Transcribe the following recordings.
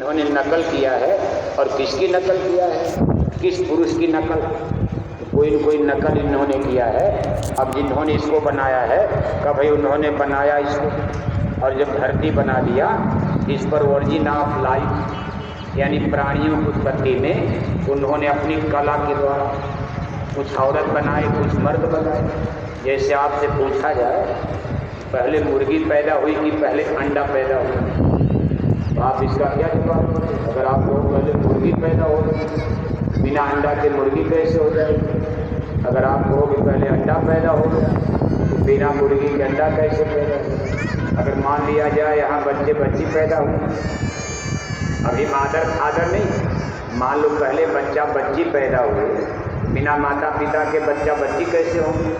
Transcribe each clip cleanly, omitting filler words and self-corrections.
इन्होंने नकल किया है। और किसकी नकल किया है? किस पुरुष की नकल? कोई न कोई नकल इन्होंने किया है। अब जिन्होंने इसको बनाया है, कि भाई उन्होंने बनाया इसको, और जब धरती बना दिया, इस पर ओरिजिन ऑफ लाइफ यानी प्राणियों की उत्पत्ति में उन्होंने अपनी कला के द्वारा कुछ औरत बनाए, कुछ मर्द बनाए। जैसे आपसे पूछा जाए पहले मुर्गी पैदा हुई कि पहले अंडा पैदा हुआ, तो आप इसका क्या जवाब दें? अगर आप लोग पहले मुर्गी पैदा हो, बिना अंडा के मुर्गी कैसे हो जाएगी? अगर आप कहोगे पहले अंडा पैदा हो गया, तो बिना मुर्गी के अंडा कैसे पैदा हो? अगर मान लिया जाए यहाँ बच्ची पैदा हुई, अभी मादर फादर नहीं, मान लो पहले बच्ची पैदा हुई, बिना माता पिता के बच्ची कैसे होंगे?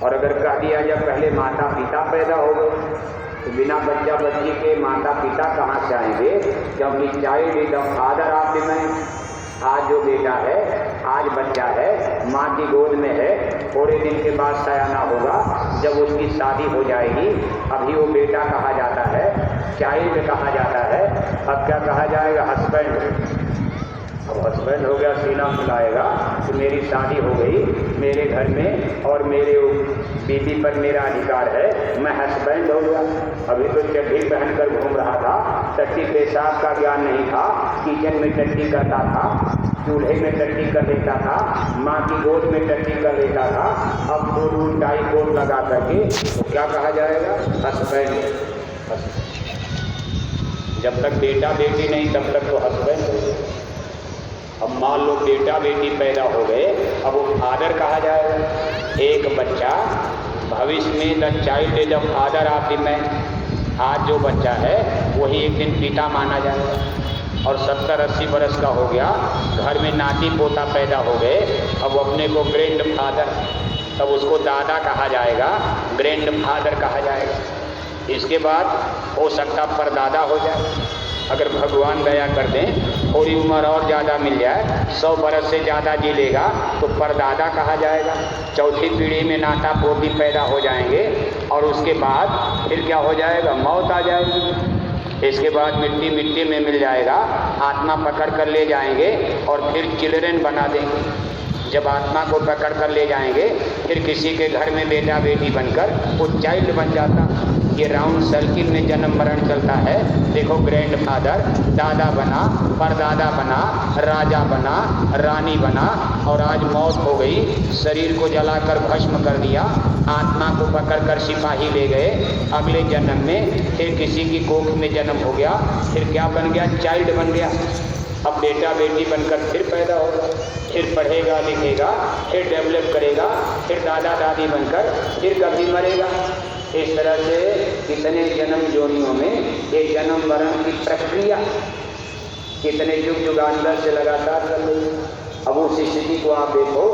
और अगर कह दिया जाए पहले माता पिता पैदा हो गए, तो बिना बच्ची के माता पिता कहाँ से आएंगे? जब child is the father of the man. आज जो बेटा है, आज बच्चा है, माँ की गोद में है, थोड़े दिन के बाद सयाना होगा, जब उसकी शादी हो जाएगी, अभी वो बेटा कहा जाता है, चाइल्ड कहा जाता है। अब क्या कहा जाएगा? हस्बैंड। अब हस्बैंड हो गया, सीना फुलाएगा तो मेरी शादी हो गई, मेरे घर में और मेरे बीवी पर मेरा अधिकार है, मैं हस्बैंड हो गया। अभी तो चड्ढी पहनकर घूम रहा था, टट्टी पेशाब का ज्ञान नहीं था, किचन में टट्टी करता था, चूल्हे में टट्टी कर लेता था, माँ की गोद में टट्टी कर लेता था। अब तो टाई कोट लगा करके तो क्या कहा जाएगा? हस्बैंड। जब तक बेटा बेटी नहीं तब तक तो हस्बैंड। अब मान लो बेटा बेटी पैदा हो गए, अब वो फादर कहा जाएगा। एक बच्चा भविष्य में the child is the father of the man. आज जो बच्चा है वही एक दिन पिता माना जाएगा। और 70-80 बरस का हो गया, घर में नाती पोता पैदा हो गए, अब वो अपने को ग्रैंड फादर, तब उसको दादा कहा जाएगा, ग्रैंड फादर कहा जाएगा। इसके बाद हो सकता परदादा हो जाए, अगर भगवान दया कर दें, थोड़ी उम्र और ज़्यादा मिल जाए, 100 बरस से ज़्यादा जी लेगा तो परदादा कहा जाएगा। चौथी पीढ़ी में नाता पोती पैदा हो जाएंगे और उसके बाद फिर क्या हो जाएगा? मौत आ जाएगी। इसके बाद मिट्टी में मिल जाएगा, आत्मा पकड़ कर ले जाएंगे और फिर चिल्ड्रन बना देंगे। जब आत्मा को पकड़ कर ले जाएंगे, फिर किसी के घर में बेटा बेटी बनकर वो चाइल्ड बन जाता। ये राउंड सर्किल में जन्म मरण चलता है। देखो, ग्रैंड फादर, दादा बना, परदादा बना, राजा बना, रानी बना, और आज मौत हो गई, शरीर को जलाकर भस्म कर दिया, आत्मा को पकड़कर सिपाही ले गए। अगले जन्म में फिर किसी की कोख में जन्म हो गया, फिर क्या बन गया? चाइल्ड बन गया। अब बेटा बेटी बनकर फिर पैदा होगा, फिर पढ़ेगा लिखेगा, फिर डेवलप करेगा, फिर दादा दादी बनकर फिर कभी मरेगा। इस तरह से कितने जन्म जोनियों में ये जन्म मरण की प्रक्रिया कितने युगांतर से लगातार चल रही है। अब उस स्थिति को आप देखो,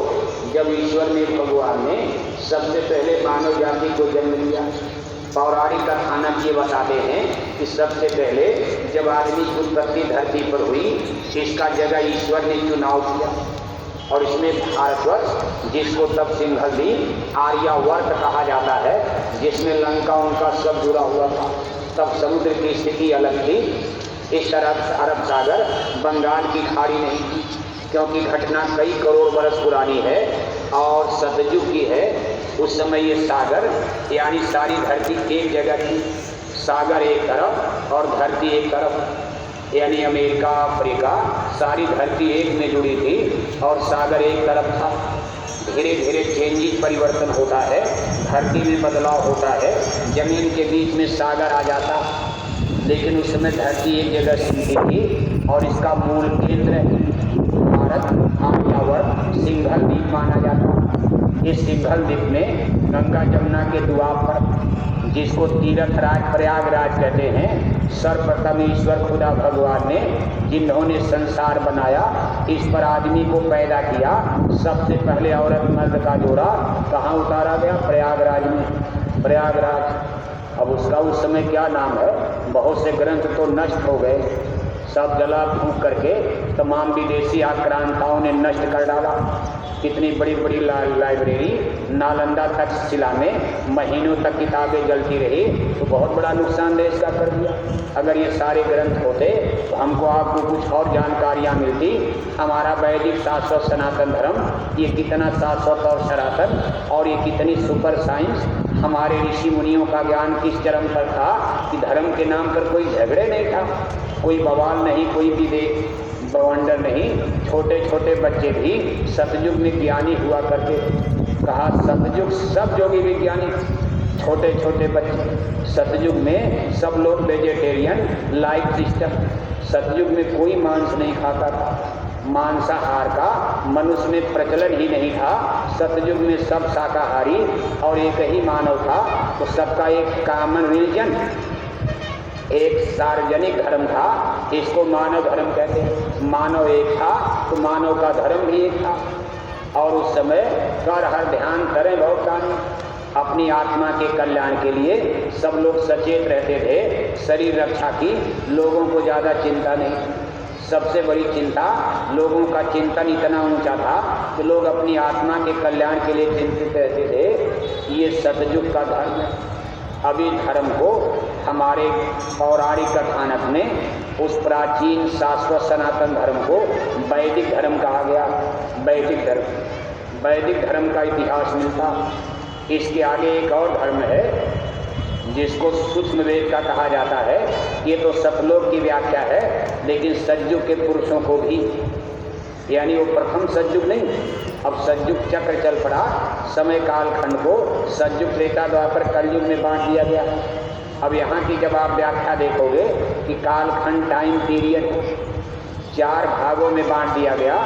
जब ईश्वर ने, भगवान ने सबसे पहले मानव जाति को जन्म दिया। पौराणिक कथानक ये बताते हैं कि सबसे पहले जब आदमी की उत्पत्ति धरती पर हुई, इसका जगह ईश्वर ने चुनाव किया, और इसमें भारतवर्ष, जिसको तब सिंहलद्वीप आर्यावर्त कहा जाता है, जिसमें लंका उनका सब जुड़ा हुआ था, तब समुद्र की स्थिति अलग थी। इस तरफ अरब सागर, बंगाल की खाड़ी नहीं थी, क्योंकि घटना कई करोड़ बरस पुरानी है और सतयुग की है। उस समय ये सागर यानी सारी धरती एक जगह थी, सागर एक तरफ और धरती एक तरफ, यानी अमेरिका अफ्रीका सारी धरती एक में जुड़ी थी और सागर एक तरफ था। धीरे धीरे चेंजिंग परिवर्तन होता है, धरती में बदलाव होता है, जमीन के बीच में सागर आ जाता, लेकिन उस समय धरती एक जगह स्थिति थी और इसका मूल केंद्र भारत आर्यावर्त सिंहलद्वीप माना जाता। इस सिंहलद्वीप में गंगा जमुना के दुआब पर, जिसको तीर्थ राज प्रयागराज कहते हैं, सर्वप्रथम ईश्वर खुदा भगवान ने, जिन्होंने संसार बनाया, इस पर आदमी को पैदा किया। सबसे पहले औरत मर्द का जोड़ा कहाँ उतारा गया? प्रयागराज में, प्रयागराज। अब उसका उस समय क्या नाम है? बहुत से ग्रंथ तो नष्ट हो गए, सब जला फूंक करके तमाम विदेशी आक्रांताओं ने नष्ट कर डाला। कितनी बड़ी बड़ी लाइब्रेरी नालंदा तक्षशिला में महीनों तक किताबें जलती रही, तो बहुत बड़ा नुकसान देश का कर दिया। अगर ये सारे ग्रंथ होते तो हमको आपको कुछ और जानकारियाँ मिलती। हमारा वैदिक शाश्वत सनातन धर्म ये कितना शाश्वत और सनातन, और ये कितनी सुपर साइंस। हमारे ऋषि मुनियों का ज्ञान किस चरम पर था कि धर्म के नाम पर कोई झगड़े नहीं था, कोई बवाल नहीं, कोई विवेक बवंडर नहीं। छोटे छोटे बच्चे भी सतयुग में ज्ञानी हुआ करते। कहा सतयुग सब योगी विज्ञानी, छोटे छोटे बच्चे। सतयुग में सब लोग वेजिटेरियन लाइफ सिस्टम। सतयुग में कोई मांस नहीं खाता था, मांसाहार का मनुष्य में प्रचलन ही नहीं था। सतयुग में सब शाकाहारी और एक ही मानव था, तो सबका एक कॉमन रिलीजन, एक सार्वजनिक धर्म था। इसको मानव धर्म कहते हैं। मानव एक था तो मानव का धर्म भी एक था। और उस समय कर हर ध्यान करें भौकानी, अपनी आत्मा के कल्याण के लिए सब लोग सचेत रहते थे। शरीर रक्षा की लोगों को ज़्यादा चिंता नहीं। सबसे बड़ी चिंता, लोगों का चिंतन इतना ऊंचा था कि लोग अपनी आत्मा के कल्याण के लिए चिंतित रहते थे। ये सतयुग का धर्म है। अभी धर्म को हमारे पौराणिक कथानक में उस प्राचीन शाश्वत सनातन धर्म को वैदिक धर्म कहा गया। वैदिक धर्म, वैदिक धर्म का इतिहास मिलता। इसके आगे एक और धर्म है जिसको सूक्ष्म वेद का कहा जाता है। ये तो सतलोक की व्याख्या है, लेकिन सतयुग के पुरुषों को भी, यानी वो प्रथम सतयुग नहीं, अब सतयुग चक्र चल पड़ा। समय काल खंड को सतयुग त्रेता द्वापर कलयुग में बांट दिया गया। अब यहाँ की जब आप व्याख्या देखोगे कि कालखंड टाइम पीरियड 4 भागों में बांट दिया गया,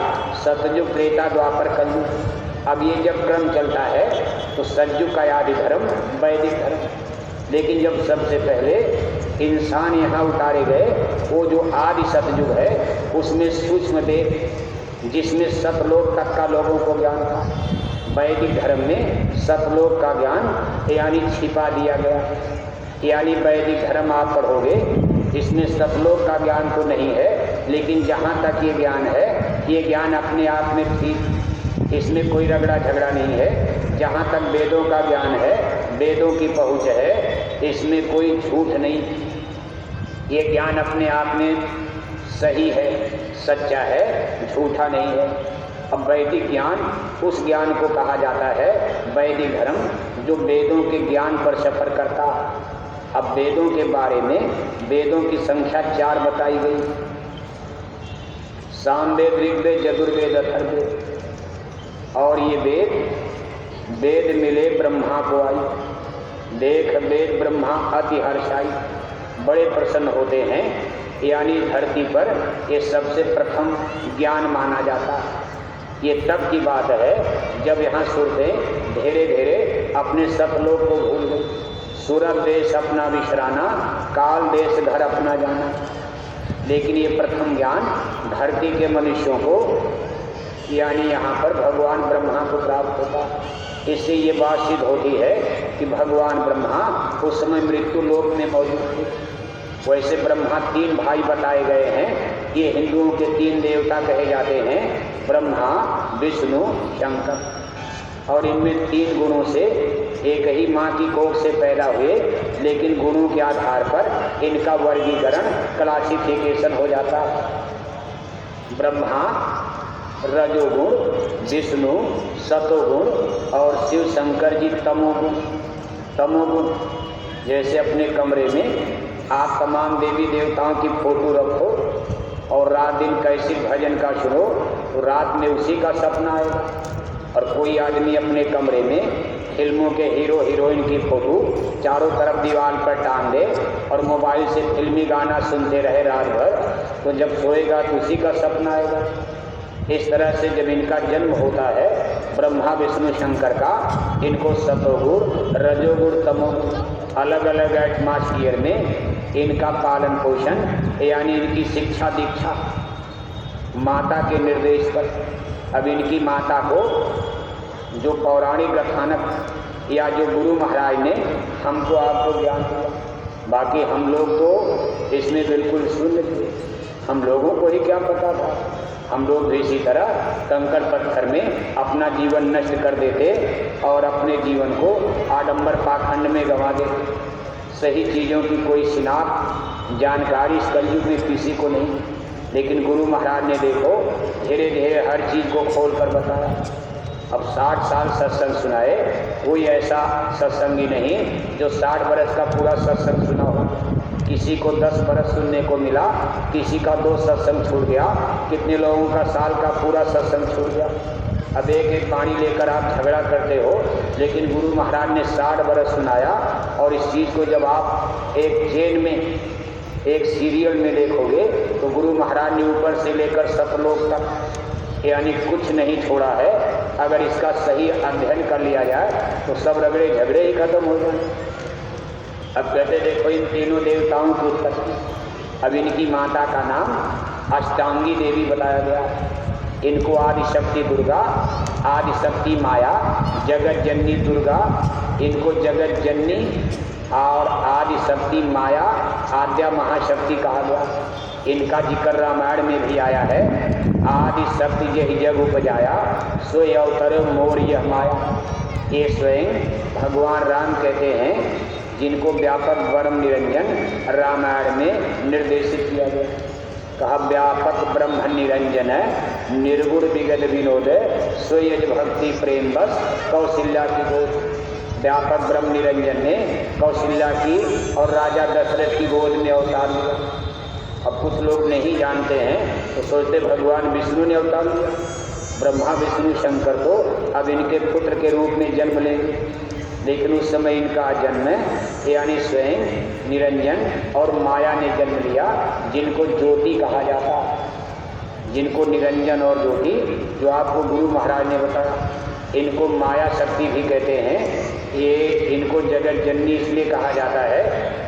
सतयुग त्रेता द्वापर कलयुग। अब ये जब क्रम चलता है तो सतयुग का आदि धर्म वैदिक धर्म। लेकिन जब सबसे पहले इंसान यहाँ उतारे गए, वो जो आदि सतयुग है उसमें सूक्ष्म वेद, जिसमें सतलोक तक का लोगों को ज्ञान था। वैदिक धर्म में सतलोक का ज्ञान यानी छिपा दिया गया। यानी वैदिक धर्म आप पढ़ोगे, इसमें सतलोक का ज्ञान तो नहीं है, लेकिन जहाँ तक ये ज्ञान है, ये ज्ञान अपने आप में ठीक, इसमें कोई रगड़ा झगड़ा नहीं है। जहाँ तक वेदों का ज्ञान है, वेदों की पहुँच है, इसमें कोई झूठ नहीं। ये ज्ञान अपने आप में सही है, सच्चा है, झूठा नहीं है। अब वैदिक ज्ञान उस ज्ञान को कहा जाता है वैदिक धर्म, जो वेदों के ज्ञान पर सफर करता। अब वेदों के बारे में वेदों की संख्या 4 बताई गई। सामवेद, ऋग्वेद, यजुर्वेद, अथर्ववेद। और ये वेद मिले ब्रह्मा को आई। देख वेद ब्रह्मा अति हर्षाई, बड़े प्रसन्न होते हैं। यानी धरती पर ये सबसे प्रथम ज्ञान माना जाता। ये तब की बात है जब यहाँ सुरतें धीरे धीरे अपने सतलोक को भूल गई। सूरत देश अपना विश्राना, काल देश घर अपना जाना। लेकिन ये प्रथम ज्ञान धरती के मनुष्यों को, यानी यहाँ पर भगवान ब्रह्मा को प्राप्त होता। इससे ये बात सिद्ध होती है कि भगवान ब्रह्मा उस समय मृत्यु लोक में मौजूद थे। वैसे ब्रह्मा 3 भाई बताए गए हैं। ये हिंदुओं के 3 देवता कहे जाते हैं, ब्रह्मा, विष्णु, शंकर। और इनमें 3 गुणों से एक ही माँ की कोख से पैदा हुए, लेकिन गुणों के आधार पर इनका वर्गीकरण, क्लासिफिकेशन हो जाता। ब्रह्मा रजोगुण, विष्णु सतोगुण और शिव शंकर जी तमोगुण। तमोगुण जैसे अपने कमरे में आप तमाम देवी देवताओं की फोटो रखो और रात दिन कैसे भजन का सुनो, तो रात में उसी का सपना आएगा। और कोई आदमी अपने कमरे में फिल्मों के हीरो हीरोइन की फोटो चारों तरफ दीवार पर टांग दे और मोबाइल से फिल्मी गाना सुनते रहे रात भर, तो जब सोएगा तो उसी का सपना आएगा। इस तरह से जब इनका जन्म होता है ब्रह्मा विष्णु शंकर का, इनको सतोगुण, रजोगुण, तमोगुण, अलग अलग एटमॉस्फियर में इनका पालन पोषण, यानी इनकी शिक्षा दीक्षा माता के निर्देश पर। अब इनकी माता को जो पौराणिक कथानक या जो गुरु महाराज ने हमको आपको ज्ञान दिया, बाकी हम लोग तो इसमें बिल्कुल शून्य थे। हम लोगों को ही क्या पता था। हम लोग भी इसी तरह कंकड़ पत्थर में अपना जीवन नष्ट कर देते और अपने जीवन को आडंबर पाखंड में गंवा देते। सही चीज़ों की कोई शिनाख्त जानकारी इस कलयुग में किसी को नहीं, लेकिन गुरु महाराज ने देखो धीरे धीरे हर चीज़ को खोल कर बताया। अब 60 साल सत्संग सुनाए, कोई ऐसा सत्संगी नहीं जो 60 बरस का पूरा सत्संग सुना हो। किसी को 10 बरस सुनने को मिला, किसी का 2 सत्संग छूट गया, कितने लोगों का साल का पूरा सत्संग छूट गया। अब एक एक पानी लेकर आप झगड़ा करते हो, लेकिन गुरु महाराज ने 60 बरस सुनाया। और इस चीज़ को जब आप एक चेन में, एक सीरियल में देखोगे तो गुरु महाराज ने ऊपर से लेकर सतलोक तक यानी कुछ नहीं छोड़ा है। अगर इसका सही अध्ययन कर लिया जाए तो सब रगड़े झगड़े ही खत्म हो जाए। अब कहते देखो इन तीनों देवताओं की उत्पत्ति, अब इनकी माता का नाम अष्टांगी देवी बताया गया। इनको आदि शक्ति दुर्गा, आदि शक्ति माया, जगत जननी दुर्गा, इनको जगत जननी और आदि शक्ति माया, आद्या महाशक्ति कहा गया। इनका जिक्र रामायण में भी आया है। आदि शक्ति जहि जग उपजाया, सोय अवतर मोर यह माया। ये स्वयं भगवान राम कहते हैं, जिनको व्यापक ब्रह्म निरंजन रामायण में निर्देशित किया गया। कहा व्यापक ब्रह्म निरंजन है, निर्गुण विगत विनोद, सोयज भक्ति प्रेम बस कौशल्या की गोद। व्यापक ब्रह्म निरंजन ने कौशल्या की और राजा दशरथ की गोद में अवतार लिया। अब कुछ लोग नहीं जानते हैं तो सोचते भगवान विष्णु ने अवतार लिया। ब्रह्मा विष्णु शंकर तो अब इनके पुत्र के रूप में जन्म लेंगे, लेकिन उस समय इनका जन्म यानी स्वयं निरंजन और माया ने जन्म लिया, जिनको ज्योति कहा जाता, जिनको निरंजन और ज्योति, जो आपको गुरु महाराज ने बताया। इनको माया शक्ति भी कहते हैं। ये इनको जगत जननी इसलिए कहा जाता है,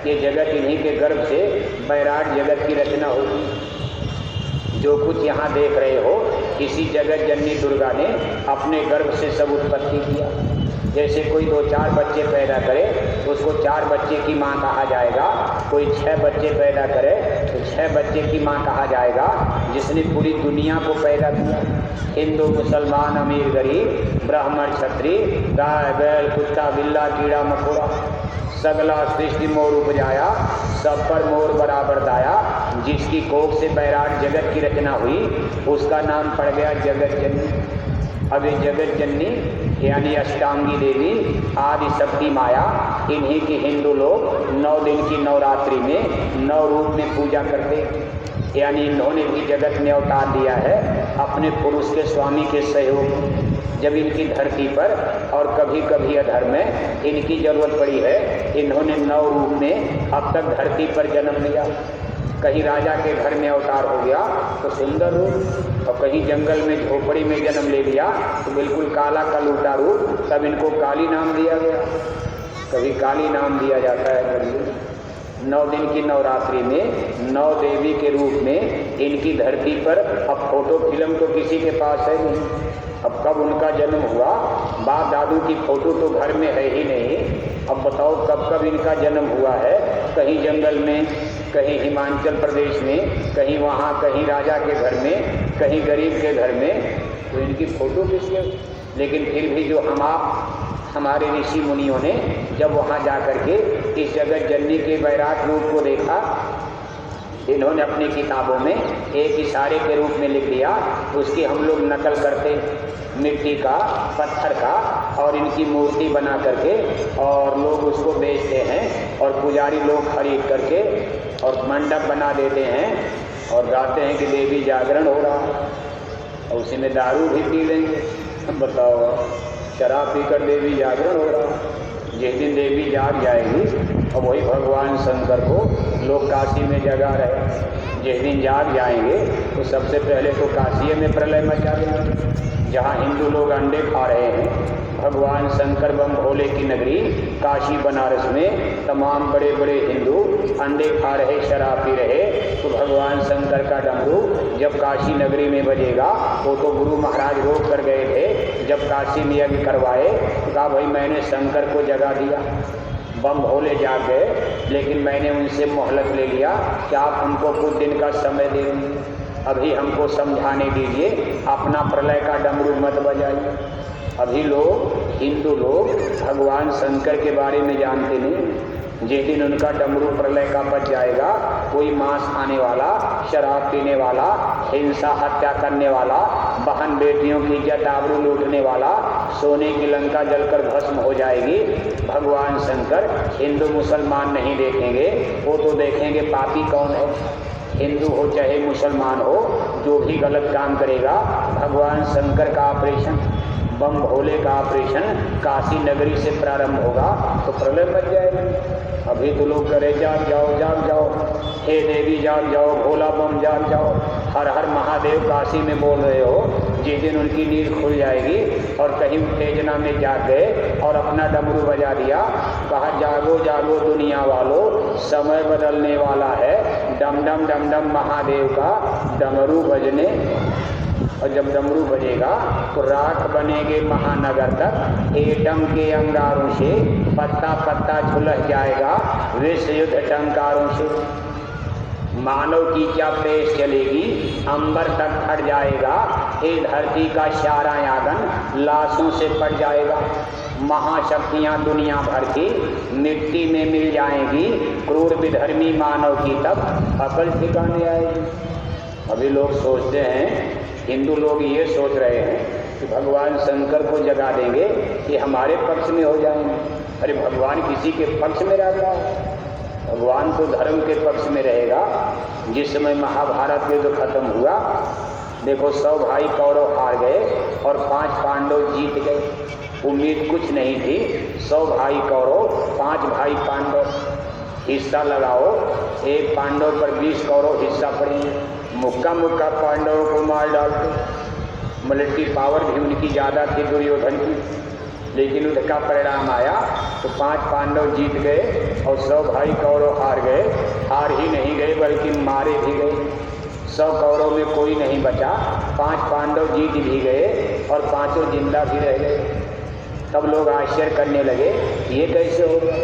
ये जगत इन्हीं के गर्भ से बैराट जगत की रचना होगी। जो कुछ यहाँ देख रहे हो, इसी जगत जननी दुर्गा ने अपने गर्भ से सब उत्पत्ति किया। जैसे कोई 2-4 बच्चे पैदा करे तो उसको 4 बच्चे की माँ कहा जाएगा। कोई 6 बच्चे पैदा करे तो 6 बच्चे की माँ कहा जाएगा। जिसने पूरी दुनिया को पैदा किया, हिंदू मुसलमान अमीर गरीब ब्राह्मण क्षत्रिय गाय बैल कुत्ता बिल्ला कीड़ा मकोड़ा, सगला सृष्टि मोर उपजाया, सब पर मोर बराबर दाया। जिसकी कोख से बैराट जगत की रचना हुई उसका नाम पड़ गया जगत जननी। अब ये जगत जननी यानी अष्टांगी देवी आदि शक्ति माया, इन्हीं की हिंदू लोग 9 दिन की नवरात्रि में 9 रूप में पूजा करते। यानी इन्होंने भी जगत में अवतार दिया है अपने पुरुष के स्वामी के सहयोग। जब इनकी धरती पर और कभी कभी अधर्म में इनकी जरूरत पड़ी है, इन्होंने 9 रूप में अब तक धरती पर जन्म लिया। कहीं राजा के घर में अवतार हो गया तो सुंदर रूप, और कहीं जंगल में झोपड़ी में जन्म ले लिया तो बिल्कुल काला कलूटा रूप, तब इनको काली नाम दिया गया। कभी काली नाम दिया जाता है। 9 दिन की नवरात्रि में 9 देवी के रूप में इनकी धरती पर, अब फोटो फिल्म तो किसी के पास है नहीं। अब कब उनका जन्म हुआ, बाप दादू की फोटो तो घर में है ही नहीं। अब बताओ कब कब इनका जन्म हुआ है, कहीं जंगल में, कहीं हिमाचल प्रदेश में, कहीं वहाँ, कहीं राजा के घर में, कहीं गरीब के घर में, तो इनकी फोटो किसके। लेकिन फिर भी जो हमारे ऋषि मुनियों ने जब वहाँ जा कर के इस जगत जननी के वैराट रूप को देखा, इन्होंने अपनी किताबों में एक इशारे के रूप में लिख दिया। उसकी हम लोग नकल करते, मिट्टी का, पत्थर का, और इनकी मूर्ति बना करके और लोग उसको बेचते हैं और पुजारी लोग खरीद करके और मंडप बना देते हैं और गाते हैं कि देवी जागरण हो रहा है, और उसी में दारू भी पी लेंगे। बताओ, शराब पीकर देवी जागरण हो रहा है। जिस दिन देवी जाग जाएगी और वही भगवान शंकर को लोग काशी में जगा रहे। जिस दिन जाग जाएंगे तो सबसे पहले तो काशी में प्रलय मचा देंगे। जहाँ हिंदू लोग अंडे खा रहे हैं, भगवान शंकर बम भोले की नगरी काशी बनारस में तमाम बड़े बड़े हिंदू अंडे खा रहे, शराब पी रहे, तो भगवान शंकर का डमरू जब काशी नगरी में बजेगा, वो तो गुरु महाराज रोक कर गए थे। जब काशी में यज्ञ करवाए तो कहा भाई मैंने शंकर को जगा दिया, बम भोले जाग गए, लेकिन मैंने उनसे मोहलत ले लिया कि आप हमको कुछ दिन का समय देंगे। अभी हमको समझाने दीजिए, अपना प्रलय का डमरू मत बजाइए। अभी लोग, हिंदू लोग भगवान शंकर के बारे में जानते नहीं। जिस दिन उनका डमरू प्रलय का बच जाएगा, कोई मांस खाने वाला, शराब पीने वाला, हिंसा हत्या करने वाला, बहन बेटियों की इज्जत आबरू लूटने वाला, सोने की लंका जलकर भस्म हो जाएगी। भगवान शंकर हिंदू मुसलमान नहीं देखेंगे, वो तो देखेंगे पापी कौन है। हिंदू हो चाहे मुसलमान हो, जो भी गलत काम करेगा, भगवान शंकर का ऑपरेशन, बम भोले का ऑपरेशन काशी नगरी से प्रारंभ होगा तो प्रलय मच जाएगा। अभी तो लोग करे जाग जाओ जाग जाओ, हे देवी जाग जाओ, भोला बम जाग जाओ, हर हर महादेव काशी में बोल रहे हो। जिस दिन उनकी नींद खुल जाएगी और कहीं उत्तेजना में जाग गए और अपना डमरू बजा दिया, कहा जागो जागो दुनिया वालों, समय बदलने वाला है, डम डम डम डम महादेव का डमरू बजने। और जब डमरू बजेगा तो राख बनेंगे महानगर तक, एटम के अंगारों से पत्ता पत्ता झुलस जाएगा विश्व युद्ध टंकारों से। मानव की क्या पेश चलेगी, अंबर तक फट जाएगा, हे धरती का सारा आंगन लाशों से पट जाएगा। महाशक्तियां दुनिया भर की मिट्टी में मिल जाएंगी, क्रूर विधर्मी मानव की तब अकल ठिकाने आएगी। अभी लोग सोचते हैं, हिंदू लोग ये सोच रहे हैं कि भगवान शंकर को जगा देंगे कि हमारे पक्ष में हो जाएंगे। अरे भगवान किसी के पक्ष में रहता है? भगवान तो धर्म के पक्ष में रहेगा। जिस समय महाभारत युद्ध खत्म हुआ, देखो 100 भाई कौरव हार गए और 5 पांडव जीत गए। उम्मीद कुछ नहीं थी, 100 भाई कौरव, 5 भाई पांडव, हिस्सा लगाओ, एक पांडव पर 20 कौरव हिस्सा पड़ेंगे, मुक्का मुक्का पांडवों को मार डालते। मिलिट्री पावर भी उनकी ज़्यादा थी दुर्योधन की। लेकिन युद्ध का परिणाम आया तो 5 पांडव जीत गए और 100 भाई कौरव हार गए। हार ही नहीं गए बल्कि मारे भी गए। 100 कौरव में कोई नहीं बचा, 5 पांडव जीत भी गए और 5 जिंदा भी रह गए। तब लोग आश्चर्य करने लगे, ये कैसे होगा?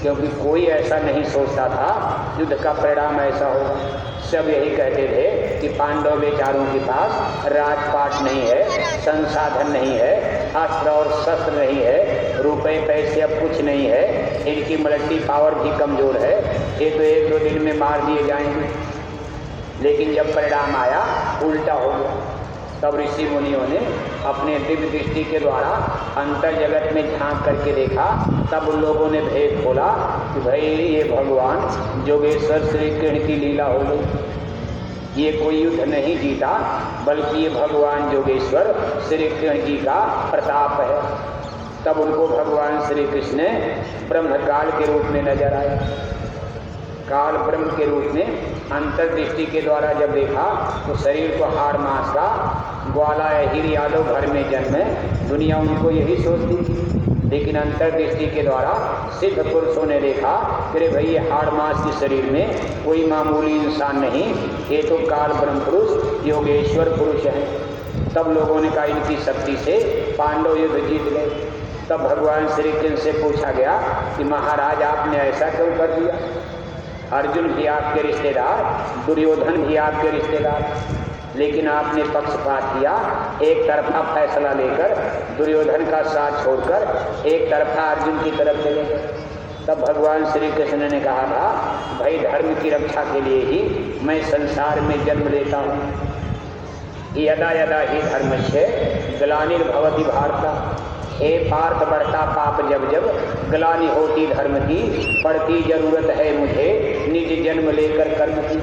क्योंकि कोई ऐसा नहीं सोचता था युद्ध का परिणाम ऐसा होगा। सब यही कहते थे कि पांडव बेचारों के पास राजपाट नहीं है, संसाधन नहीं है, अस्त्र और शस्त्र नहीं है, रुपए पैसे अब कुछ नहीं है, इनकी मिलिट्री पावर भी कमजोर है, ये तो 1-2 दिन में मार दिए जाएंगे। लेकिन जब परिणाम आया उल्टा हो गया। तब ऋषि मुनियों ने अपने दिव्य दृष्टि के द्वारा अंतर जगत में झांक करके देखा। तब उन लोगों ने भेद खोला कि भाई ये भगवान जोगेश्वर श्री कृष्ण की लीला हो गई। ये कोई युद्ध नहीं जीता, बल्कि ये भगवान जोगेश्वर श्री कृष्ण जी का प्रताप है। तब उनको भगवान श्री कृष्ण ब्रह्मकाल के रूप में नजर आए। काल ब्रह्म के रूप में अंतर्दृष्टि के द्वारा जब देखा तो शरीर को हाड़ मांस का, ग्वाला अहीर यादव घर में जन्मे, दुनिया उनको यही सोचती थी। लेकिन अंतर्दृष्टि के द्वारा सिद्ध पुरुषों ने देखा कि भाई ये हाड़ मांस के शरीर में कोई मामूली इंसान नहीं, ये तो काल ब्रह्म पुरुष योगेश्वर पुरुष है। तब लोगों ने कहा इनकी शक्ति से पांडव युद्ध जीत गए। तब भगवान श्री कृष्ण से पूछा गया कि महाराज आपने ऐसा क्यों कर दिया? अर्जुन भी आपके रिश्तेदार, दुर्योधन भी आपके रिश्तेदार, लेकिन आपने पक्षपात किया, एक तरफा फैसला लेकर दुर्योधन का साथ छोड़कर एक तरफा अर्जुन की तरफ चले गए। तब भगवान श्री कृष्ण ने कहा था भाई धर्म की रक्षा के लिए ही मैं संसार में जन्म लेता हूँ। यदा यदा ही धर्मस्य ग्लानिर्भवति भारत, हे पार्थ बढ़ता पाप जब जब, ग्लानि होती धर्म की, पड़ती जरूरत है मुझे निज जन्म लेकर कर्म की।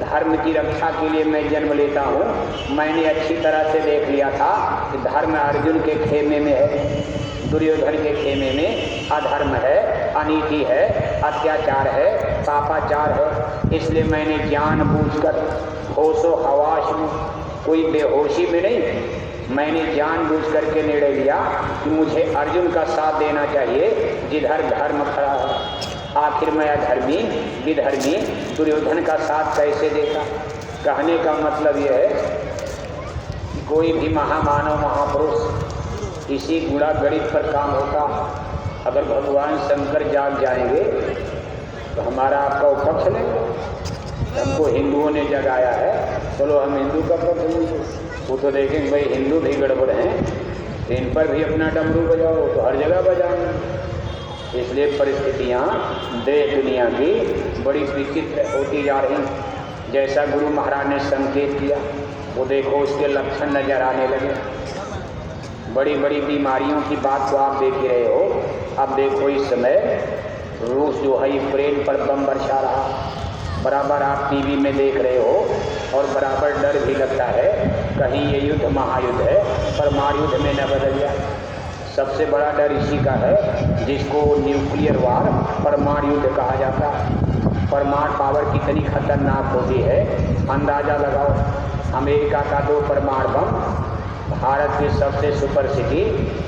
धर्म की रक्षा के लिए मैं जन्म लेता हूँ। मैंने अच्छी तरह से देख लिया था कि धर्म अर्जुन के खेमे में है, दुर्योधन के खेमे में अधर्म है, अनीति है, अत्याचार है, पापाचार है। इसलिए मैंने जानबूझकर होशो हवास में, कोई बेहोशी में नहीं, मैंने जानबूझ करके निर्णय लिया कि मुझे अर्जुन का साथ देना चाहिए जिधर धर्म खड़ा है। आखिर मैं अधर्मी विधर्मी दुर्योधन का साथ कैसे देता? कहने का मतलब यह है कि कोई भी महामानव महापुरुष किसी गुणा गणित पर काम होता। अगर भगवान शंकर जाग जाएंगे तो हमारा आपका उपक्ष लेंगे। हमको हिंदुओं ने जगाया है, चलो हम हिंदू कब तक बोलेंगे। वो तो देखेंगे भाई हिंदू भी गड़बड़ हैं, इन पर भी अपना डमरू बजाओ तो हर जगह बजाएंगे। इसलिए परिस्थितियाँ देश दुनिया की बड़ी विचित्र होती जा रही। जैसा गुरु महाराज ने संकेत किया वो देखो उसके लक्षण नजर आने लगे। बड़ी बड़ी बीमारियों की बात तो आप देख ही रहे हो। अब देखो इस समय रूस जो है यूक्रेन पर बम बरसा रहा, बराबर आप टीवी में देख रहे हो और बराबर डर भी लगता है कहीं ये युद्ध महायुद्ध है, परमाणु युद्ध में न बदल जाए। सबसे बड़ा डर इसी का है जिसको न्यूक्लियर वार परमाणु युद्ध कहा जाता है। परमाणु पावर कितनी खतरनाक होती है अंदाज़ा लगाओ। अमेरिका का 2 परमाणु बम भारत के सबसे सुपर सिटी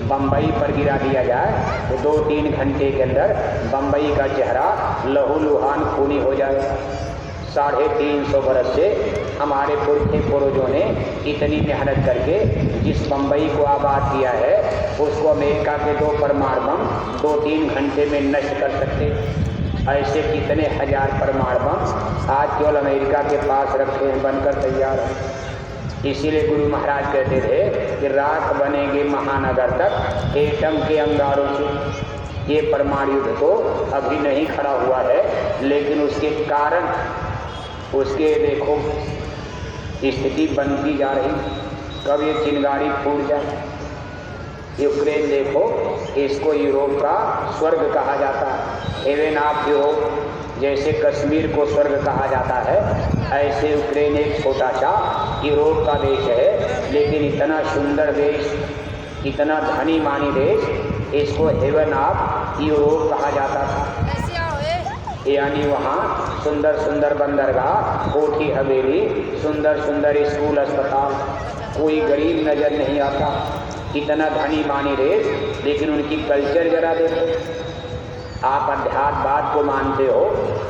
बम्बई पर गिरा दिया जाए तो 2-3 घंटे के अंदर बम्बई का चेहरा लहूलुहान खूनी हो जाएगा। 350 बरस से हमारे पुरखे पूर्वजों ने इतनी मेहनत करके जिस बम्बई को आबाद किया है उसको अमेरिका के 2 परमाणु बम 2-3 घंटे में नष्ट कर सकते। ऐसे कितने हजार परमाणु बम आज केवल अमेरिका के पास रखे हैं, बनकर तैयार हैं। इसीलिए गुरु महाराज कहते थे कि राख बनेंगे महानगर तक एटम के अंगारों से। ये परमाणु युद्ध तो अभी नहीं खड़ा हुआ है, लेकिन उसके कारण उसके देखो स्थिति बनती जा रही। कब ये चिंगारी फूट जाए। यूक्रेन देखो इसको यूरोप का स्वर्ग कहा जाता है, हेवन ऑफ यूरोप। जैसे कश्मीर को स्वर्ग कहा जाता है ऐसे यूक्रेन एक छोटा सा यूरोप का देश है, लेकिन इतना सुंदर देश, इतना धनी मानी देश, इसको हेवन ऑफ यूरोप कहा जाता था। यानी वहाँ सुंदर सुंदर बंदरगाह, कोठी हवेली, सुंदर सुंदर स्कूल अस्पताल, कोई गरीब नजर नहीं आता। इतना धनी मानी देश, लेकिन उनकी कल्चर जरा देखो। आप अध्यात्मवाद को मानते हो,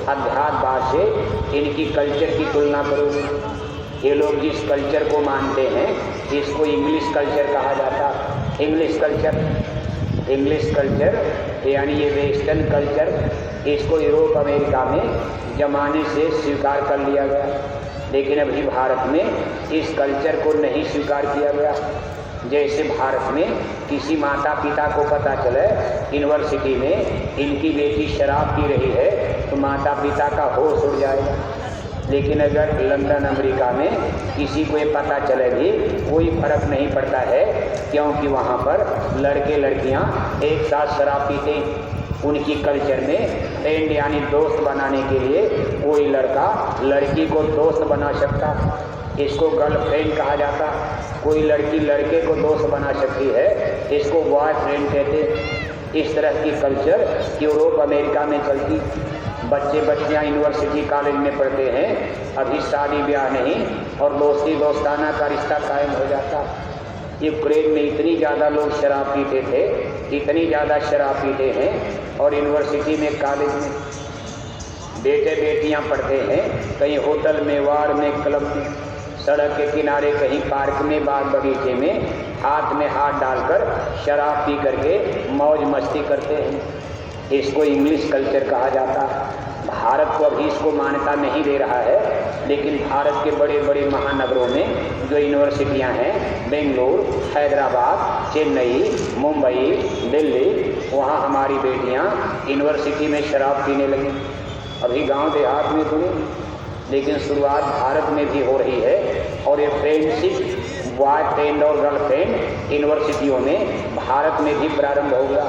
अध्यात्मवाद से इनकी कल्चर की तुलना करो। ये लोग जिस कल्चर को मानते हैं इसको इंग्लिश कल्चर कहा जाता है। इंग्लिश कल्चर यानी ये वेस्टर्न कल्चर, इसको यूरोप अमेरिका में जमाने से स्वीकार कर लिया गया, लेकिन अभी भारत में इस कल्चर को नहीं स्वीकार किया गया। जैसे भारत में किसी माता पिता को पता चले यूनिवर्सिटी में इनकी बेटी शराब पी रही है तो माता पिता का होश उड़ जाएगा, लेकिन अगर लंदन अमेरिका में किसी को ये पता चले भी कोई फर्क नहीं पड़ता है, क्योंकि वहाँ पर लड़के लड़कियाँ एक साथ शराब पीते। उनकी कल्चर में फ्रेंड यानी दोस्त बनाने के लिए कोई लड़का लड़की को दोस्त बना सकता, इसको गर्लफ्रेंड कहा जाता। कोई लड़की लड़के को दोस्त बना सकती है, इसको बॉयफ्रेंड कहते। इस तरह की कल्चर यूरोप अमेरिका में चलती। बच्चे बच्चियाँ यूनिवर्सिटी कॉलेज में पढ़ते हैं, अभी शादी ब्याह नहीं और दोस्ती दोस्ताना का रिश्ता कायम हो जाता। यूक्रेन में इतनी ज़्यादा लोग शराब पीते थे, इतनी ज़्यादा शराब पीते हैं, और यूनिवर्सिटी में कॉलेज में बेटे बेटियां पढ़ते हैं, कहीं होटल में, वार में, क्लब में, सड़क के किनारे, कहीं पार्क में, बाग बगीचे में हाथ में हाथ डालकर शराब पी करके मौज मस्ती करते हैं। इसको इंग्लिश कल्चर कहा जाता है। भारत को अभी इसको मान्यता नहीं दे रहा है, लेकिन भारत के बड़े बड़े महानगरों में जो यूनिवर्सिटियां हैं, बेंगलुरु, हैदराबाद, चेन्नई, मुंबई, दिल्ली, वहाँ हमारी बेटियां यूनिवर्सिटी में शराब पीने लगी। अभी गांव देहात में तो नहीं, लेकिन शुरुआत भारत में भी हो रही है। और ये फ्रेंडशिप, बॉयफ्रेंड और गर्लफ्रेंड यूनिवर्सिटियों में भारत में भी प्रारंभ हो गया।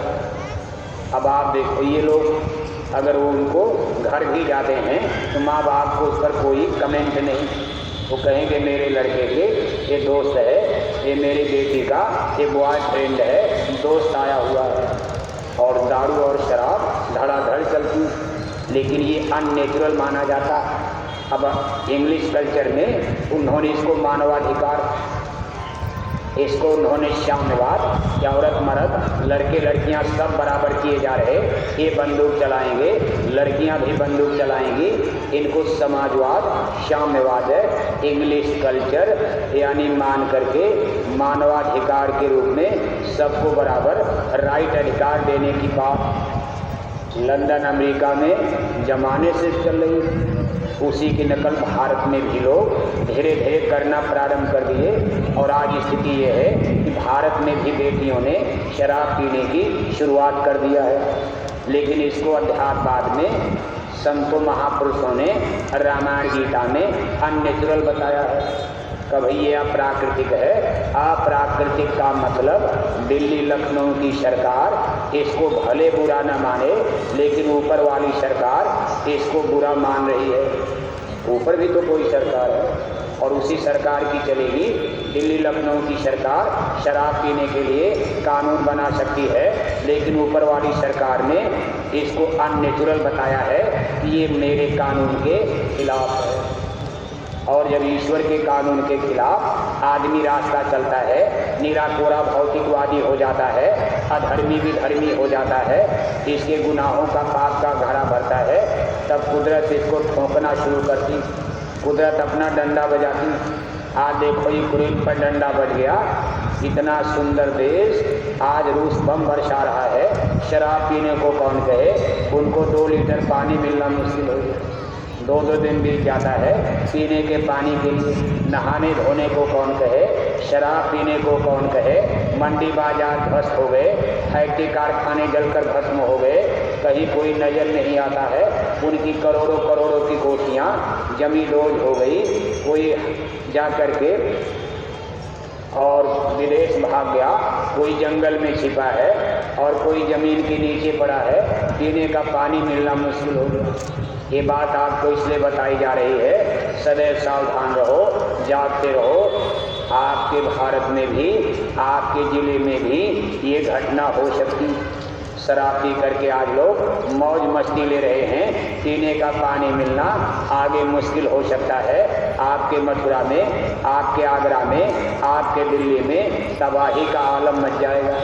अब आप देखो, ये लोग अगर वो उनको घर भी जाते हैं तो माँ बाप को उस पर कोई कमेंट नहीं, वो कहेंगे मेरे लड़के के ये दोस्त है, ये मेरी बेटी का ये बॉयफ्रेंड है, दोस्त आया हुआ है। और दारू और शराब धड़ाधड़ चलती, लेकिन ये अननेचुरल माना जाता। अब इंग्लिश कल्चर में उन्होंने इसको मानवाधिकार, इसको उन्होंने साम्यवाद, कि औरत मर्द, लड़के लड़कियां सब बराबर किए जा रहे, ये बंदूक चलाएंगे, लड़कियां भी बंदूक चलाएंगी, इनको समाजवाद, साम्यवाद है। इंग्लिश कल्चर यानी मान करके मानवाधिकार के रूप में सबको बराबर राइट अधिकार देने की बात लंदन अमेरिका में जमाने से चल रही है। उसी की नकल भारत में भी लोग धीरे धीरे करना प्रारंभ कर दिए। और आज स्थिति ये है कि भारत में भी बेटियों ने शराब पीने की शुरुआत कर दिया है। लेकिन इसको अध्यात्मवाद में संतों महापुरुषों ने रामायण गीता में अननेचुरल बताया है कि भाई ये अप्राकृतिक है। अप्राकृतिक का मतलब दिल्ली लखनऊ की सरकार इसको भले बुरा न माने, लेकिन ऊपर वाली सरकार इसको बुरा मान रही है। ऊपर भी तो कोई सरकार है और उसी सरकार की चलेगी। दिल्ली लखनऊ की सरकार शराब पीने के लिए कानून बना सकती है, लेकिन ऊपर वाली सरकार ने इसको अननेचुरल बताया है कि ये मेरे कानून के खिलाफ है। और जब ईश्वर के कानून के खिलाफ आदमी रास्ता चलता है, निराकोरा भौतिकवादी हो जाता है, अधर्मी भी धर्मी हो जाता है, इसके गुनाहों का पाप का घड़ा भरता है, तब कुदरत इसको ठोंकना शुरू करती। कुदरत अपना डंडा बजाती। आज देखो यूक्रेन पर डंडा बज गया। इतना सुंदर देश आज रूस बम बरसा रहा है। शराब पीने को कौन कहे, उनको 2 लीटर पानी मिलना मुश्किल हो गया। 2-2 दिन बीत जाता है पीने के पानी के लिए। नहाने धोने को कौन कहे, शराब पीने को कौन कहे। मंडी बाजार ध्वस्त हो गए, फैक्ट्री कारखाने जलकर भस्म हो गए, कहीं कोई नजर नहीं आता है। उनकी करोड़ों करोड़ों की कोठियाँ जमी डोज हो गई। कोई जा कर के और विदेश भाग गया, कोई जंगल में छिपा है और कोई जमीन के नीचे पड़ा है। पीने का पानी मिलना मुश्किल हो गया। ये बात आपको इसलिए बताई जा रही है, सदैव सावधान रहो, जागते रहो। आपके भारत में भी, आपके जिले में भी ये घटना हो सकती। शराब पी करके आज लोग मौज मस्ती ले रहे हैं, पीने का पानी मिलना आगे मुश्किल हो सकता है। आपके मथुरा में, आपके आगरा में, आपके दिल्ली में तबाही का आलम मच जाएगा।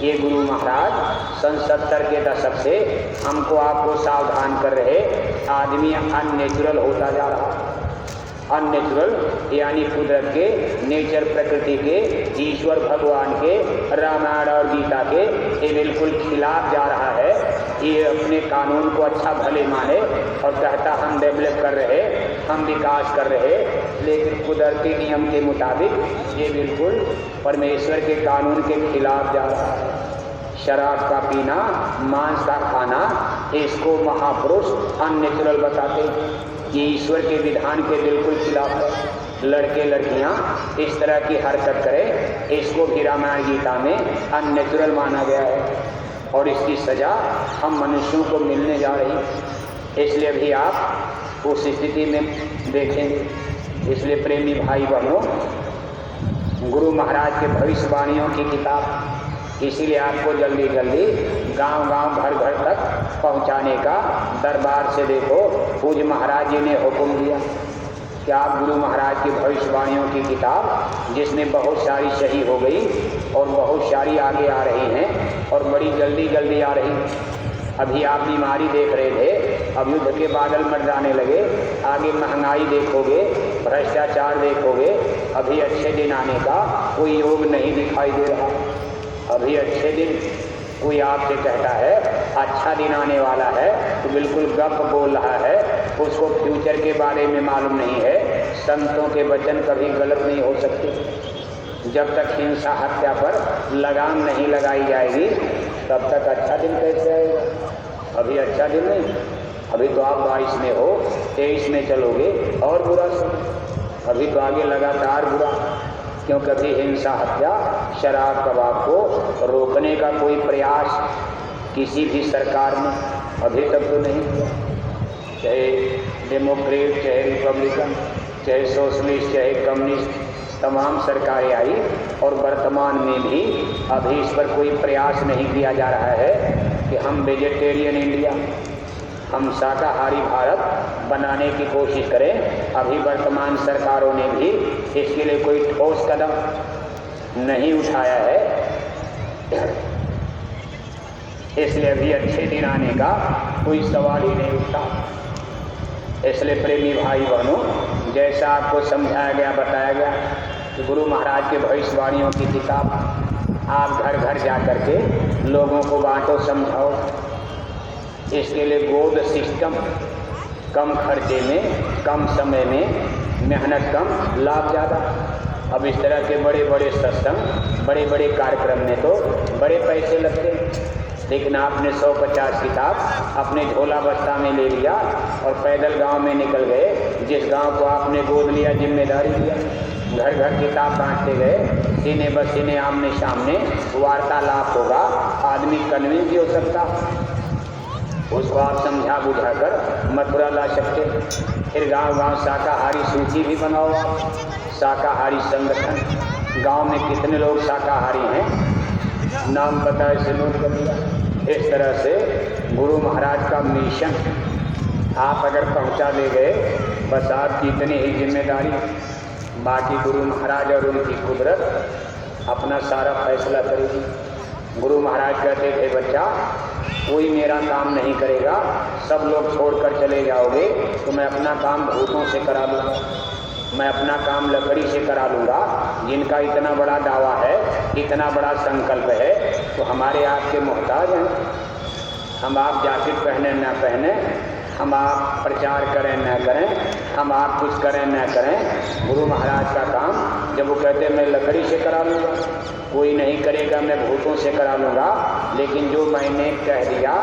ये गुरु महाराज सन 70 के दशक से हमको आपको सावधान कर रहे। आदमी अननेचुरल होता जा रहा। अननेचुरल यानी कुदरत के, नेचर प्रकृति के, ईश्वर भगवान के, रामायण और गीता के ये बिल्कुल खिलाफ जा रहा है। ये अपने कानून को अच्छा भले माने और कहता हम डेवलप कर रहे, हम विकास कर रहे, लेकिन कुदरती नियम के मुताबिक ये बिल्कुल परमेश्वर के कानून के खिलाफ जा रहा है। शराब का पीना, मांस का खाना, इसको महापुरुष अननेचुरल बताते। ये ईश्वर के विधान के बिल्कुल खिलाफ है। लड़के लड़कियां इस तरह की हरकत करें, इसको भी रामायण गीता में अननेचुरल माना गया है और इसकी सजा हम मनुष्यों को मिलने जा रही है। इसलिए भी आप उस स्थिति में देखेंगे। इसलिए प्रेमी भाई बहनों, गुरु महाराज के भविष्यवाणियों की किताब, इसीलिए आपको जल्दी जल्दी गांव-गांव, घर-घर तक पहुंचाने का दरबार से देखो। पूज्य महाराज जी ने हुक्म दिया कि आप गुरु महाराज की भविष्यवाणियों की किताब, जिसमें बहुत सारी सही हो गई और बहुत सारी आगे आ रही हैं और बड़ी जल्दी जल्दी आ रही। अभी आप बीमारी देख रहे थे, अब युद्ध के बादल मंडराने लगे। आगे महंगाई देखोगे, भ्रष्टाचार देखोगे। अभी अच्छे दिन आने का कोई योग नहीं दिखाई दे रहा। अभी अच्छे दिन, कोई आपसे कहता है अच्छा दिन आने वाला है तो बिल्कुल गप बोल रहा है, उसको फ्यूचर के बारे में मालूम नहीं है। संतों के वचन कभी गलत नहीं हो सकते। जब तक हिंसा हत्या पर लगाम नहीं लगाई जाएगी तब तक अच्छा दिन कैसे आएगा। अभी अच्छा दिन नहीं, अभी तो आप 22 में हो, 23 में चलोगे और बुरा समय। अभी तो आगे लगातार बुरा, क्योंकि अभी हिंसा हत्या, शराब कबाब को रोकने का कोई प्रयास किसी भी सरकार ने अभी तक तो नहीं किया। चाहे डेमोक्रेट, चाहे रिपब्लिकन, चाहे सोशलिस्ट, चाहे कम्युनिस्ट, तमाम सरकारें आई और वर्तमान में भी अभी इस पर कोई प्रयास नहीं किया जा रहा है कि हम वेजिटेरियन इंडिया, हम शाकाहारी भारत बनाने की कोशिश करें। अभी वर्तमान सरकारों ने भी इसके लिए कोई ठोस कदम नहीं उठाया है। इसलिए अभी अच्छे दिन आने का कोई सवाल ही नहीं उठता। इसलिए प्रेमी भाई बहनों, जैसा आपको समझाया गया, बताया गया कि गुरु महाराज के भविष्यवाणियों की किताब आप घर घर जा कर के लोगों को बांटो, समझाओ। इसके लिए बोर्ड सिस्टम कम खर्चे में, कम समय में, मेहनत कम, लाभ ज़्यादा। अब इस तरह के बड़े बड़े सत्संग, बड़े बड़े कार्यक्रम में तो बड़े पैसे लगते हैं, लेकिन आपने 150 किताब अपने झोला बस्ता में ले लिया और पैदल गांव में निकल गए। जिस गांव को आपने गोद लिया, जिम्मेदारी लिया, घर घर किताब बांटते गए, सीने बसीने, आमने सामने वार्तालाप होगा, आदमी कन्विंस भी हो सकता, उसको आप समझा बुझा कर मथुरा ला सकते। फिर गांव गांव शाकाहारी सूची भी बनाओ, शाकाहारी संगठन, गांव में कितने लोग शाकाहारी हैं, नाम पता है से नोट कर दिया। इस तरह से गुरु महाराज का मिशन आप अगर पहुंचा ले गए, बस आपकी इतनी ही जिम्मेदारी, बाकी गुरु महाराज और उनकी कुदरत अपना सारा फैसला करेगी। गुरु महाराज कहते थे, बच्चा कोई मेरा काम नहीं करेगा, सब लोग छोड़कर चले जाओगे तो मैं अपना काम भूतों से करा लूँगा, मैं अपना काम लकड़ी से करा लूँगा। जिनका इतना बड़ा दावा है, इतना बड़ा संकल्प है, तो हमारे आपके मोहताज हैं। हम आप जैकेट पहने न पहने, हम आप प्रचार करें न करें, हम आप कुछ करें न करें, गुरु महाराज का काम जब वो कहते मैं लकड़ी से करा लूँगा, कोई नहीं करेगा, मैं भूतों से करा लूँगा। लेकिन जो मैंने कह दिया,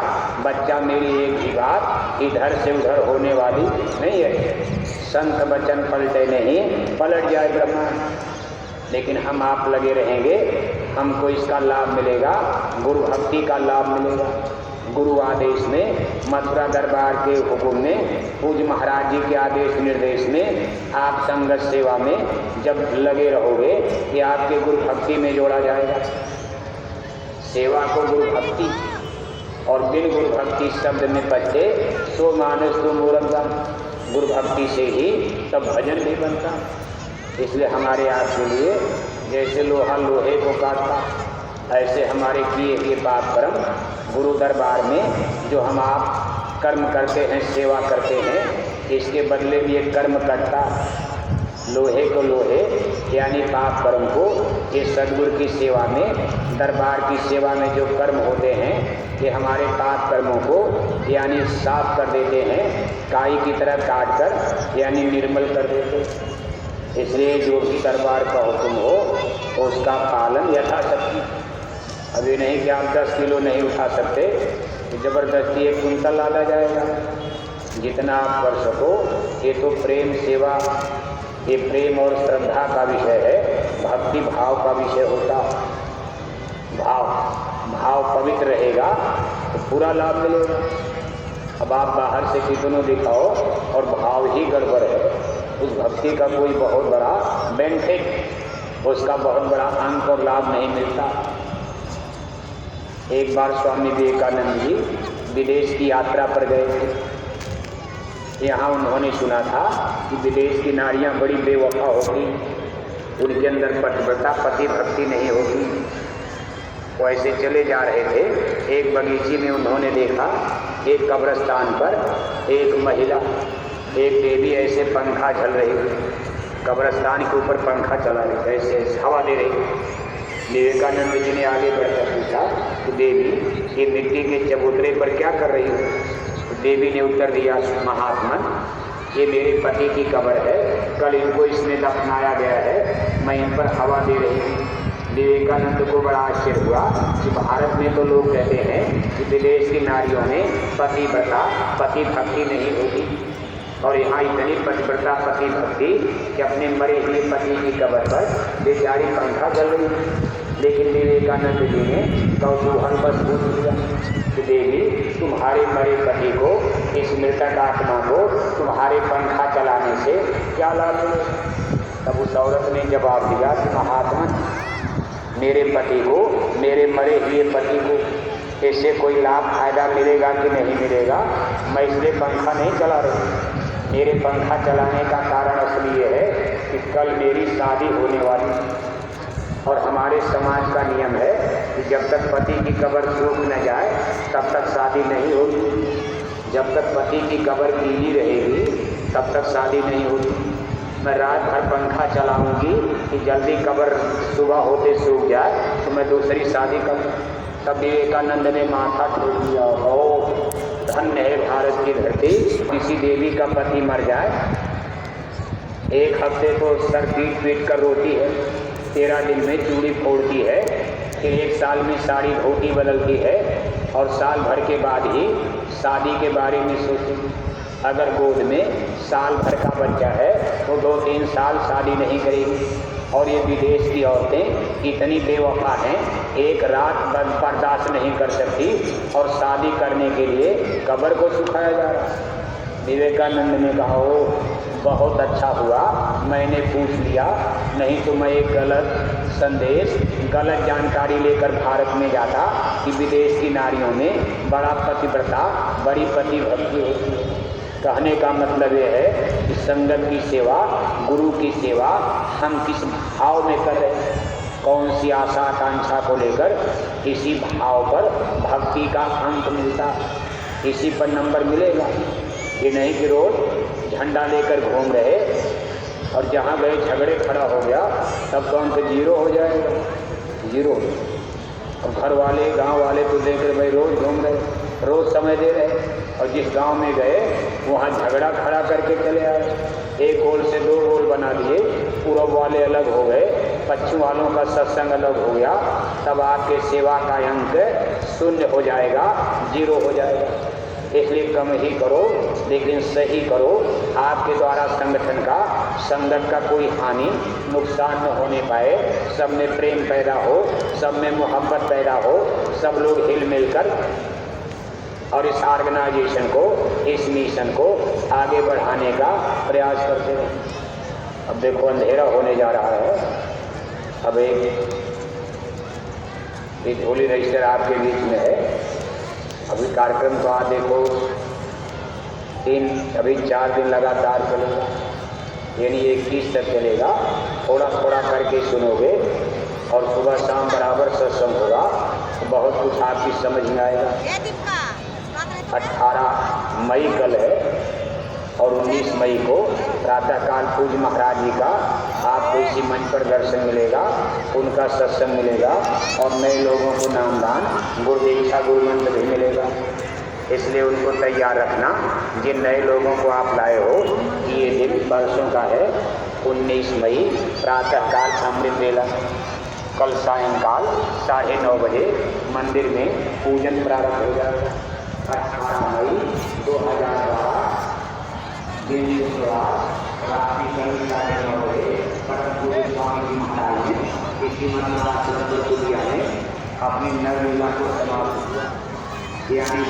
बच्चा मेरी एक ही बात इधर से उधर होने वाली नहीं है। संत वचन पलटे नहीं, पलट जाए ब्रह्मांड। लेकिन हम आप लगे रहेंगे, हमको इसका लाभ मिलेगा, गुरु भक्ति का लाभ मिलेगा। गुरु आदेश में, मथुरा दरबार के हुक्म में, पूज्य महाराज जी के आदेश निर्देश में, आप संगत सेवा में जब लगे रहोगे, ये आपके गुरु भक्ति में जोड़ा जाएगा। सेवा को गुरु भक्ति, और बिन गुरु भक्ति शब्द में पढ़ते सो मानस तो मूरंगम, गुरु भक्ति से ही तब भजन भी बनता। इसलिए हमारे आपके लिए जैसे लोहा लोहे को काटता, ऐसे हमारे किए हुए पाप कर्म गुरु दरबार में जो हम आप कर्म करते हैं, सेवा करते हैं, इसके बदले भी एक कर्म करता। लोहे को लोहे यानी पाप कर्म को ये सद्गुरु की सेवा में, दरबार की सेवा में जो कर्म होते हैं, ये हमारे पाप कर्मों को यानी साफ कर देते हैं, काई की तरह काट कर यानी निर्मल कर देते। इसलिए जो भी दरबार का हुक्म हो उसका पालन यथाशक्ति। अभी नहीं कि आप 10 किलो नहीं उठा सकते, तो ज़बरदस्ती 1 कुंतल लादा जाएगा। जितना आप कर सको, ये तो प्रेम सेवा, ये प्रेम और श्रद्धा का विषय है, भक्ति भाव का विषय होता। भाव पवित्र रहेगा तो पूरा लाभ मिलेगा। अब आप बाहर से कितनों दिखाओ और भाव ही गड़बड़ है, उस भक्ति का कोई बहुत बड़ा बेनिफिट, उसका बहुत बड़ा अंक और लाभ नहीं मिलता। एक बार स्वामी विवेकानंद जी विदेश की यात्रा पर गए थे। यहाँ उन्होंने सुना था कि विदेश की नारियाँ बड़ी बेवफा होगी, उनके अंदर पतिव्रता पति भक्ति नहीं होगी। वो ऐसे चले जा रहे थे, एक बगीचे में उन्होंने देखा एक कब्रिस्तान पर एक महिला, एक देवी ऐसे पंखा झल रही थी, कब्रिस्तान के ऊपर पंखा चला रही, ऐसे हवा दे रही। विवेकानंद जी ने आगे बढ़कर पूछा कि देवी ये मिट्टी के चबूतरे पर क्या कर रही हो? देवी ने उत्तर दिया, महात्मन ये मेरे पति की कब्र है, कल इनको इसमें दफनाया गया है, मैं इन पर हवा दे रही हूँ। विवेकानंद को बड़ा आश्चर्य हुआ कि भारत में तो लोग कहते हैं कि विदेश की नारियों में पतिव्रता पति भक्ति नहीं होती, और यहाँ इतनी पतिव्रता पति भक्ति कि अपने मरे हुए पति की कब्र पर बेचारी पंखा चल रही। लेकिन विवेकानंद जी ने कौतूहल बस पूछ लिया कि देवी तुम्हारे मरे पति को, इस मृतक आत्मा को तुम्हारे पंखा चलाने से क्या लाभ है? तब उस औरत ने जवाब दिया कि महात्मा मेरे पति को, मेरे मरे हुए पति को इससे कोई लाभ फायदा मिलेगा कि नहीं मिलेगा, मैं इसलिए पंखा नहीं चला रही। मेरे पंखा चलाने का कारण असली ये है कि कल मेरी शादी होने वाली, और हमारे समाज का नियम है कि जब तक पति की कब्र सूख न जाए तब तक शादी नहीं होगी। जब तक पति की कब्र गीली रहेगी तब तक शादी नहीं होगी। मैं रात भर पंखा चलाऊंगी कि जल्दी कब्र सुबह होते सूख जाए तो मैं दूसरी शादी करूँ। तब विवेकानंद ने माथा ठोक दिया, ओ धन्य है भारत की धरती। किसी देवी का पति मर जाए, 1 हफ्ते तो सर पीट पीट कर रोती है, 13 दिन में चूड़ी फोड़ती है, फिर 1 साल में साड़ी धोती बदलती है, और साल भर के बाद ही शादी के बारे में सोचती। अगर गोद में साल भर का बच्चा है तो 2-3 साल शादी नहीं करेगी। और ये विदेश की औरतें इतनी बेवफा हैं, 1 रात बर्दाश्त नहीं कर सकती और शादी करने के लिए कब्र को सुखाया जा रहा है। विवेकानंद ने कहा, ओ बहुत अच्छा हुआ मैंने पूछ लिया, नहीं तो मैं एक गलत संदेश, गलत जानकारी लेकर भारत में जाता कि विदेश की नारियों में बड़ा पतिव्रता, बड़ी पतिभक्ति होती है। कहने का मतलब ये है कि संगत की सेवा, गुरु की सेवा हम किस भाव में कर रहे हैं, कौन सी आशा आकांक्षा को लेकर, इसी भाव पर भक्ति का अंक मिलता, इसी पर नंबर मिलेगा। ये नहीं कि रोज झंडा लेकर घूम रहे और जहाँ गए झगड़े खड़ा हो गया तब तो अंक 0 हो जाएगा, 0। और घर वाले गांव वाले तो देख रहे भाई रोज घूम रहे, रोज समय दे रहे, और जिस गांव में गए वहाँ झगड़ा खड़ा करके चले आए, 1 गोल से 2 गोल बना दिए, पूरब वाले अलग हो गए, पश्चिम वालों का सत्संग अलग हो गया, तब आपके सेवा का अंक 0 हो जाएगा, 0 हो जाएगा। इसलिए कम ही करो लेकिन सही करो। आपके द्वारा संगठन का, संगत का कोई हानि नुकसान न होने पाए, सब में प्रेम पैदा हो, सब में मोहब्बत पैदा हो, सब लोग हिल मिल कर और इस ऑर्गेनाइजेशन को, इस मिशन को आगे बढ़ाने का प्रयास करते हैं। अब देखो अंधेरा होने जा रहा है। अब एक झोली रजिस्टर आपके बीच में है। अभी कार्यक्रम तो आप देखो अभी 4 दिन लगातार चलेगा, यानी 21 तक चलेगा। थोड़ा थोड़ा करके सुनोगे और सुबह शाम बराबर सत्संग होगा, तो बहुत कुछ आपकी समझ में आएगा। 18 मई कल है और 19 मई को प्रातःकाल पूज्य महाराज जी का आपको इसी मंच पर दर्शन मिलेगा, उनका सत्संग मिलेगा और नए लोगों को नामदान, गुरु दीक्षा, गुरु मंत्र भी मिलेगा। इसलिए उनको तैयार रखना। जिन नए लोगों को आप लाए हो, ये दिन परसों का है, 19 मई प्रातःकाल अमृत वेला। कल सायंकाल 9:30 बजे मंदिर में पूजन प्रारंभ हो जाएगा। 18 मई 2012 दिन रात्रि 9:30 बजे परम पूज्य स्वामी जी महाराज ने इसी मंदिर में अपनी नवलीला को समाप्त किया। यानी